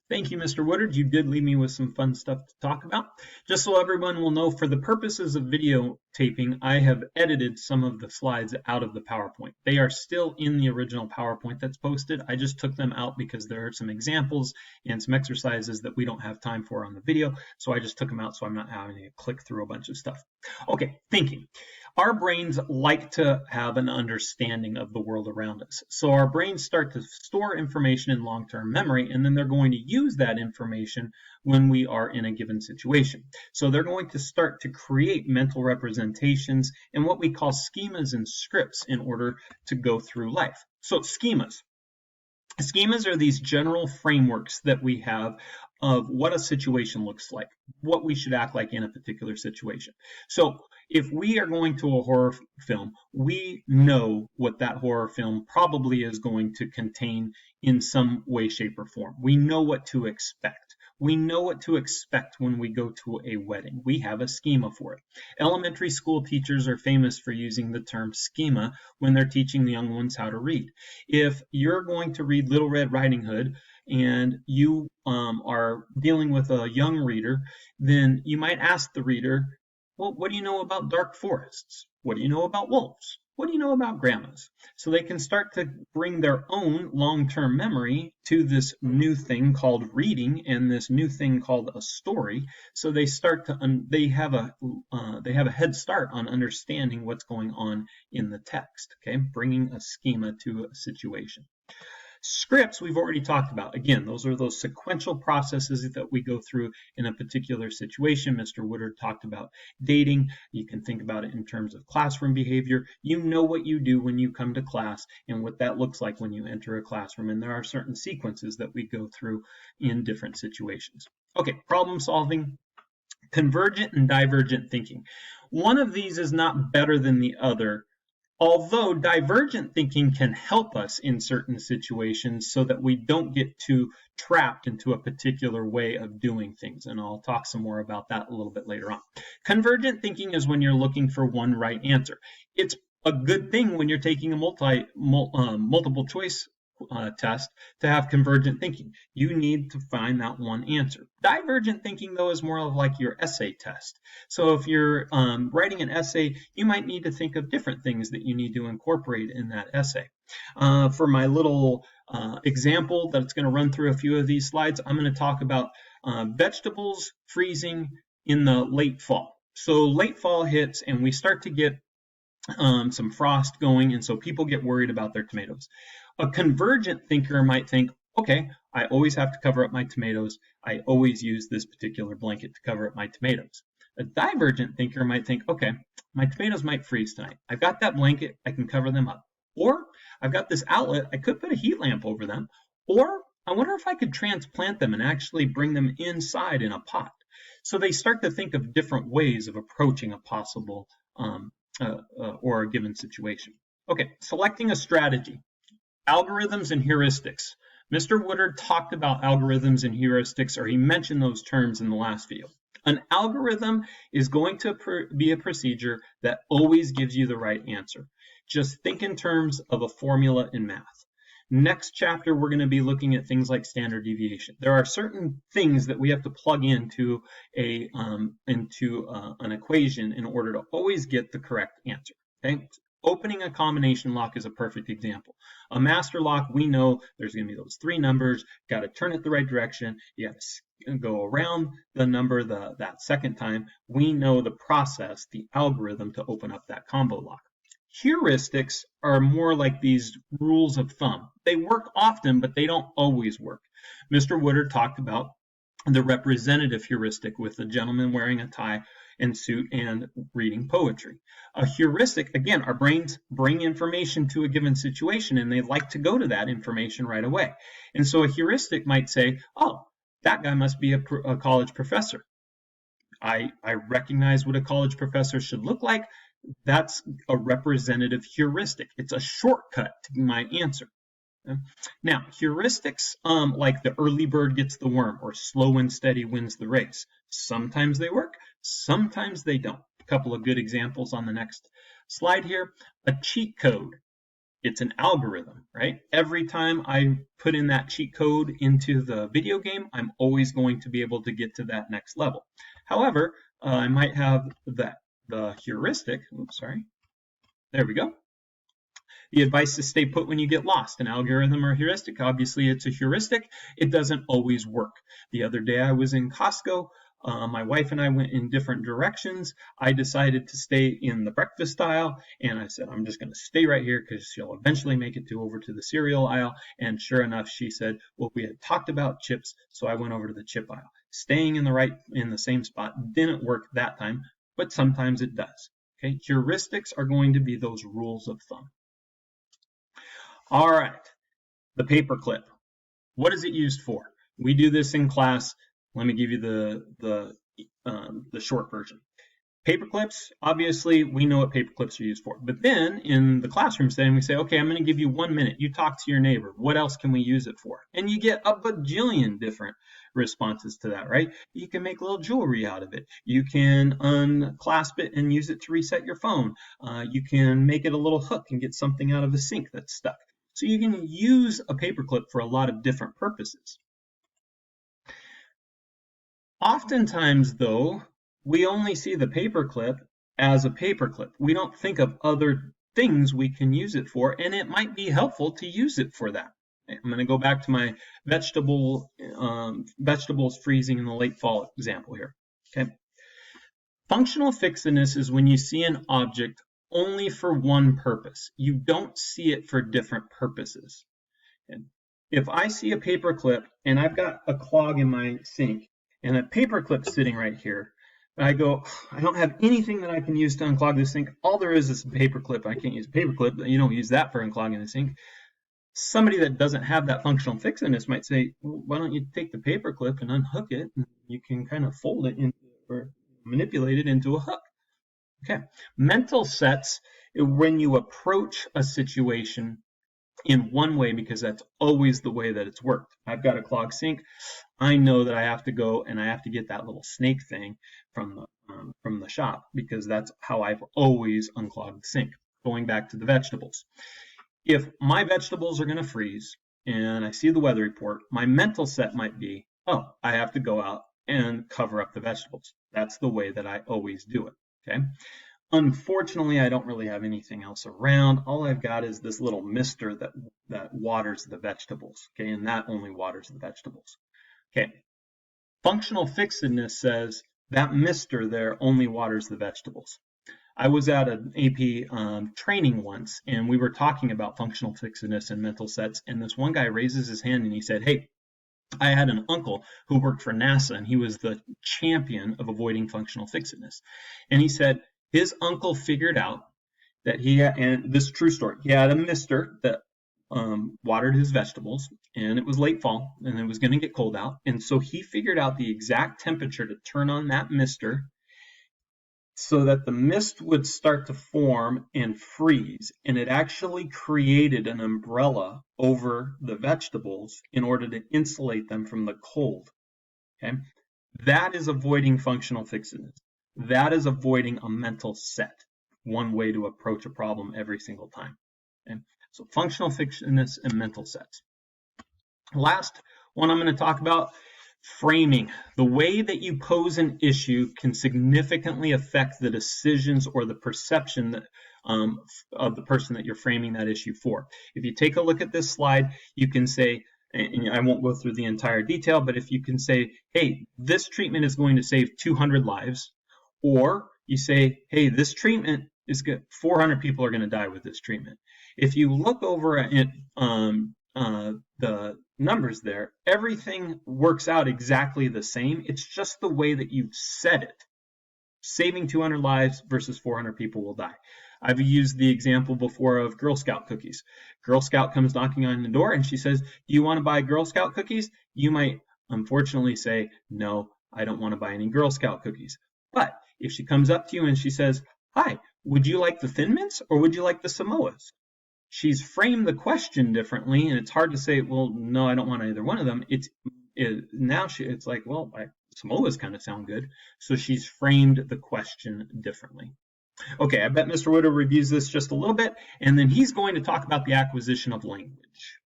Thank you, Mr. Woodard. You did leave me with some fun stuff to talk about. Just so everyone will know, for the purposes of videotaping, I have edited some of the slides out of the PowerPoint. They are still in the original PowerPoint that's posted. I just took them out because there are some examples and some exercises that we don't have time for on the video, so I just took them out so I'm not having to click through a bunch of stuff. Okay, thinking. Our brains like to have an understanding of the world around us. So our brains start to store information in long-term memory, and then they're going to use that information when we are in a given situation. So they're going to start to create mental representations and what we call schemas and scripts in order to go through life. So schemas. Schemas are these general frameworks that we have of what a situation looks like, what we should act like in a particular situation. So if we are going to a horror film, we know what that horror film probably is going to contain in some way, shape, or form. We know what to expect. We know what to expect when we go to a wedding. We have a schema for it. Elementary school teachers are famous for using the term schema when they're teaching the young ones how to read. If you're going to read Little Red Riding Hood and you are dealing with a young reader, then you might ask the reader, well, what do you know about dark forests? What do you know about wolves? What do you know about grandmas? So they can start to bring their own long-term memory to this new thing called reading and this new thing called a story. So they start to they have a head start on understanding what's going on in the text. Okay, bringing a schema to a situation. Scripts we've already talked about. Again, those are those sequential processes that we go through in a particular situation. Mr. Woodard talked about dating. You can think about it in terms of classroom behavior. You know what you do when you come to class and what that looks like when you enter a classroom. And there are certain sequences that we go through in different situations. Okay, problem solving. Convergent and divergent thinking. One of these is not better than the other, although divergent thinking can help us in certain situations so that we don't get too trapped into a particular way of doing things. And I'll talk some more about that a little bit later on. Convergent thinking is when you're looking for one right answer. It's a good thing when you're taking a multiple choice test to have convergent thinking. You need to find that one answer. Divergent thinking, though, is more of like your essay test. So if you're writing an essay, you might need to think of different things that you need to incorporate in that essay. For my little example that's going to run through a few of these slides, I'm going to talk about vegetables freezing in the late fall. So late fall hits and we start to get some frost going, and so people get worried about their tomatoes. A convergent thinker might think, okay, I always have to cover up my tomatoes. I always use this particular blanket to cover up my tomatoes. A divergent thinker might think, okay, my tomatoes might freeze tonight. I've got that blanket, I can cover them up. Or I've got this outlet, I could put a heat lamp over them. Or I wonder if I could transplant them and actually bring them inside in a pot. So they start to think of different ways of approaching a possible or a given situation. Okay, selecting a strategy. Algorithms and heuristics. Mr. Woodard talked about algorithms and heuristics, or he mentioned those terms in the last video. An algorithm is going to be a procedure that always gives you the right answer. Just think in terms of a formula in math. Next chapter, we're going to be looking at things like standard deviation. There are certain things that we have to plug into an equation in order to always get the correct answer. Okay? Opening a combination lock is a perfect example. A master lock, we know there's going to be those three numbers, got to turn it the right direction, you have to go around the number that second time. We know the process, the algorithm to open up that combo lock. Heuristics are more like these rules of thumb. They work often, but they don't always work. Mr. Woodard talked about the representative heuristic with the gentleman wearing a tie and suit and reading poetry. A heuristic, again, our brains bring information to a given situation and they like to go to that information right away. And so a heuristic might say, oh, that guy must be a college professor. I recognize what a college professor should look like. That's a representative heuristic. It's a shortcut to my answer. Now, heuristics like the early bird gets the worm or slow and steady wins the race. Sometimes they work, sometimes they don't. A couple of good examples on the next slide here. A cheat code. It's an algorithm, right? Every time I put in that cheat code into the video game, I'm always going to be able to get to that next level. However, I might have the heuristic. Oops, sorry. There we go. The advice is stay put when you get lost. An algorithm or heuristic, obviously it's a heuristic. It doesn't always work. The other day I was in Costco. My wife and I went in different directions. I decided to stay in the breakfast aisle, and I said, I'm just going to stay right here because she'll eventually make it over to the cereal aisle. And sure enough, she said, well, we had talked about chips, so I went over to the chip aisle. Staying in the same spot didn't work that time, but sometimes it does. Okay, heuristics are going to be those rules of thumb. All right, the paperclip. What is it used for? We do this in class. Let me give you the short version. Paperclips, obviously, we know what paperclips are used for. But then in the classroom setting, we say, okay, I'm going to give you 1 minute. You talk to your neighbor. What else can we use it for? And you get a bajillion different responses to that, right? You can make little jewelry out of it. You can unclasp it and use it to reset your phone. You can make it a little hook and get something out of a sink that's stuck. So you can use a paperclip for a lot of different purposes. Oftentimes, though, we only see the paperclip as a paperclip. We don't think of other things we can use it for, and it might be helpful to use it for that. I'm going to go back to my vegetables freezing in the late fall example here. Okay. Functional fixedness is when you see an object only for one purpose. You don't see it for different purposes. And if I see a paperclip and I've got a clog in my sink and a paperclip sitting right here, I go, I don't have anything that I can use to unclog this sink. All there is a paperclip. I can't use a paperclip. You don't use that for unclogging the sink. Somebody that doesn't have that functional fixedness might say, well, why don't you take the paperclip and unhook it, and you can kind of fold it into, or manipulate it into a hook. Okay, mental sets, when you approach a situation in one way, because that's always the way that it's worked. I've got a clogged sink. I know that I have to go and I have to get that little snake thing from the shop, because that's how I've always unclogged the sink. Going back to the vegetables. If my vegetables are going to freeze and I see the weather report, my mental set might be, oh, I have to go out and cover up the vegetables. That's the way that I always do it. Okay. Unfortunately, I don't really have anything else around. All I've got is this little mister that waters the vegetables. Okay, and that only waters the vegetables. Okay. Functional fixedness says that mister there only waters the vegetables. I was at an AP training once, and we were talking about functional fixedness and mental sets, and this one guy raises his hand and he said, hey, I had an uncle who worked for NASA, and he was the champion of avoiding functional fixedness. And he said his uncle figured out that and this is a true story, he had a mister that watered his vegetables, and it was late fall, and it was going to get cold out. And so he figured out the exact temperature to turn on that mister so that the mist would start to form and freeze, and it actually created an umbrella over the vegetables in order to insulate them from the cold. Okay, that is avoiding functional fixedness. That is avoiding a mental set. One way to approach a problem every single time. Okay? So functional fixedness and mental sets. Last one I'm going to talk about, framing. The way that you pose an issue can significantly affect the decisions or the perception that, of the person that you're framing that issue for. If you take a look at this slide, you can say, and I won't go through the entire detail, but if you can say, hey, this treatment is going to save 200 lives, or you say, hey, this treatment is good, 400 people are going to die with this treatment. If you look over at the numbers there, everything works out exactly the same. It's just the way that you've said it. Saving 200 lives versus 400 people will die. I've used the example before of Girl Scout cookies. Girl Scout comes knocking on the door and she says, do you want to buy Girl Scout cookies? You might unfortunately say, no, I don't want to buy any Girl Scout cookies. But if she comes up to you and she says, hi, would you like the Thin Mints or would you like the Samoas? She's framed the question differently, and it's hard to say, well, no, I don't want either one of them. It's like, well, Samoas kind of sound good. So she's framed the question differently. Okay, I bet Mr. Widow reviews this just a little bit, and then he's going to talk about the acquisition of language.